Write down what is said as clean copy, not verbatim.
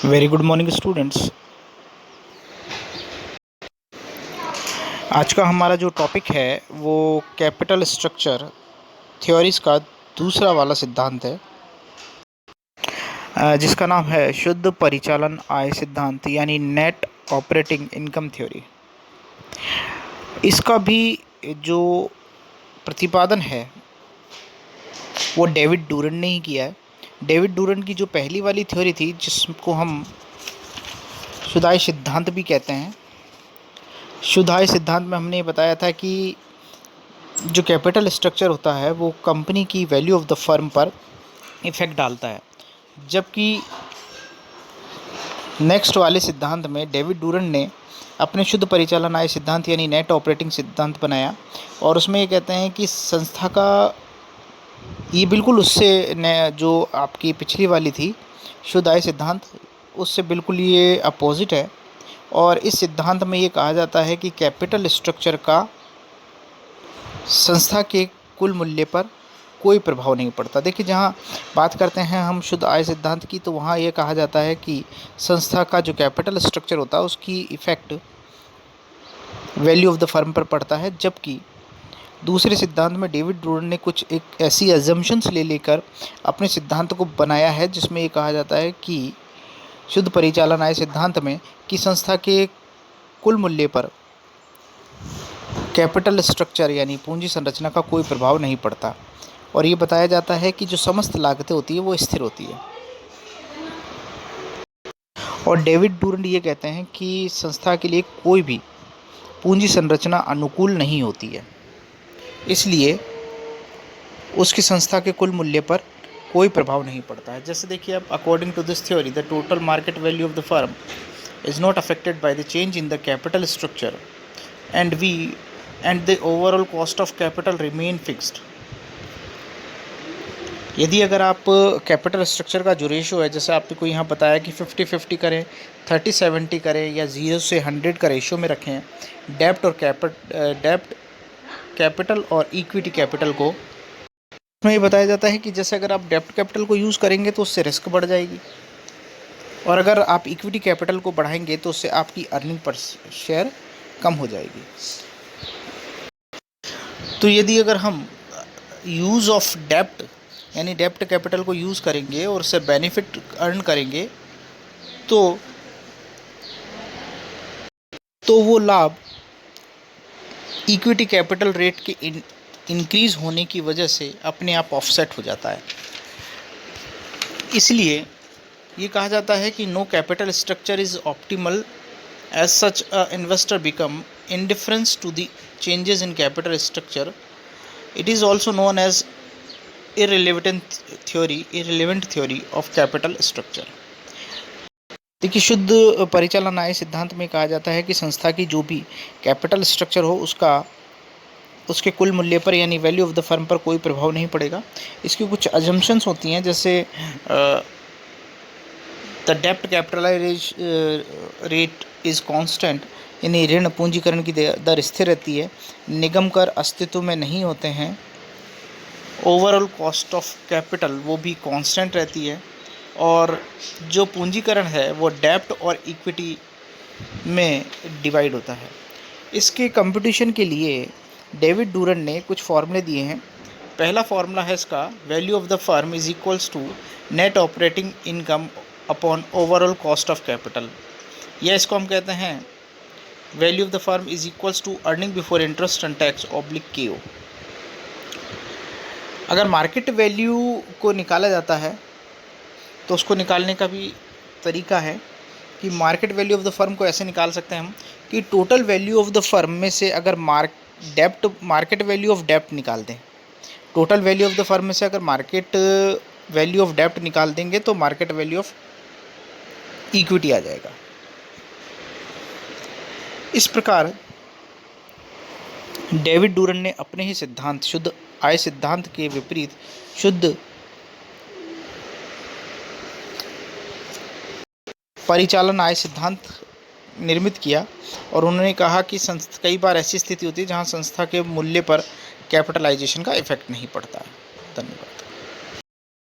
Very good morning students. आज का हमारा जो टॉपिक है वो कैपिटल स्ट्रक्चर थ्योरीज का दूसरा वाला सिद्धांत है, जिसका नाम है शुद्ध परिचालन आय सिद्धांत यानी नेट ऑपरेटिंग इनकम थ्योरी। इसका भी जो प्रतिपादन है वो डेविड डूरन ने ही किया है। डेविड डूरन की जो पहली वाली थ्योरी थी, जिसको हम शुद्धाय सिद्धांत भी कहते हैं, शुद्धाय सिद्धांत में हमने बताया था कि जो कैपिटल स्ट्रक्चर होता है वो कंपनी की वैल्यू ऑफ द फर्म पर इफ़ेक्ट डालता है, जबकि नेक्स्ट वाले सिद्धांत में डेविड डूरन ने अपने शुद्ध परिचालन आय सिद्धांत यानी नेट ऑपरेटिंग सिद्धांत बनाया, और उसमें ये कहते हैं कि संस्था का ये बिल्कुल उससे जो आपकी पिछली वाली थी शुद्ध आय सिद्धांत, उससे बिल्कुल ये अपोजिट है। और इस सिद्धांत में ये कहा जाता है कि कैपिटल स्ट्रक्चर का संस्था के कुल मूल्य पर कोई प्रभाव नहीं पड़ता। देखिए, जहाँ बात करते हैं हम शुद्ध आय सिद्धांत की, तो वहाँ ये कहा जाता है कि संस्था का जो कैपिटल स्ट्रक्चर होता है उसकी effect value of the firm पर पड़ता है, जबकि दूसरे सिद्धांत में डेविड डूरन ने कुछ एक ऐसी अजम्पशंस लेकर अपने सिद्धांत को बनाया है, जिसमें ये कहा जाता है कि शुद्ध परिचालन आय सिद्धांत में कि संस्था के कुल मूल्य पर कैपिटल स्ट्रक्चर यानी पूंजी संरचना का कोई प्रभाव नहीं पड़ता, और ये बताया जाता है कि जो समस्त लागतें होती है वो स्थिर होती है। और डेविड डूरन ये कहते हैं कि संस्था के लिए कोई भी पूंजी संरचना अनुकूल नहीं होती है, इसलिए उसकी संस्था के कुल मूल्य पर कोई प्रभाव नहीं पड़ता है। जैसे देखिए, अब according to this theory the total market value of the firm is not affected by the change in the capital structure and the overall cost of capital remain fixed. यदि अगर आप कैपिटल स्ट्रक्चर का जो ratio है, जैसे आपको यहाँ बताया कि 50-50 करें, 30-70 करें, या 0 से 100 का रेशो में रखें डेप्ट कैपिटल और इक्विटी कैपिटल को, उसमें ये बताया जाता है कि जैसे अगर आप डेप्ट कैपिटल को यूज़ करेंगे तो उससे रिस्क बढ़ जाएगी, और अगर आप इक्विटी कैपिटल को बढ़ाएंगे तो उससे आपकी अर्निंग पर शेयर कम हो जाएगी। तो यदि अगर हम यूज़ ऑफ डेप्ट यानी डेप्ट कैपिटल को यूज़ करेंगे और उससे बेनिफिट अर्न करेंगे, तो वो लाभ इक्विटी कैपिटल रेट के इंक्रीज़ होने की वजह से अपने आप ऑफसेट हो जाता है। इसलिए ये कहा जाता है कि no capital structure is optimal as such a investor become indifference to the changes in capital structure. It is also known as irrelevant theory of capital structure. देखिए, शुद्ध परिचालन आय सिद्धांत में कहा जाता है कि संस्था की जो भी कैपिटल स्ट्रक्चर हो उसके कुल मूल्य पर यानी वैल्यू ऑफ द फर्म पर कोई प्रभाव नहीं पड़ेगा। इसकी कुछ अजम्पशंस होती हैं, जैसे द डेप्ट कैपिटलाइज रेट इज़ कांस्टेंट यानी ऋण पूंजीकरण की दर स्थिर रहती है, निगम कर अस्तित्व में नहीं होते हैं, ओवरऑल कॉस्ट ऑफ कैपिटल वो भी कांस्टेंट रहती है, और जो पूंजीकरण है वो डेप्ट और इक्विटी में डिवाइड होता है। इसके कंपटीशन के लिए डेविड डूरन ने कुछ फार्मूले दिए हैं। पहला फार्मूला है इसका, value of the firm is equals to net operating income upon overall cost of capital, या इसको हम कहते हैं value of the firm is equals to earning before interest and tax (KO). अगर मार्केट वैल्यू को निकाला जाता है तो उसको निकालने का भी तरीका है कि market value of the firm को ऐसे निकाल सकते हैं हम कि total value of the firm में से अगर मार्केट वैल्यू ऑफ डेप्ट निकाल दें, total value of the firm में से अगर मार्केट वैल्यू ऑफ डेप्ट निकाल देंगे तो मार्केट वैल्यू ऑफ इक्विटी आ जाएगा। इस प्रकार डेविड डूरन ने अपने ही सिद्धांत शुद्ध आय सिद्धांत के विपरीत शुद्ध परिचालन आय सिद्धांत निर्मित किया, और उन्होंने कहा कि कई बार ऐसी स्थिति होती है जहां संस्था के मूल्य पर कैपिटलाइजेशन का इफेक्ट नहीं पड़ता है। धन्यवाद।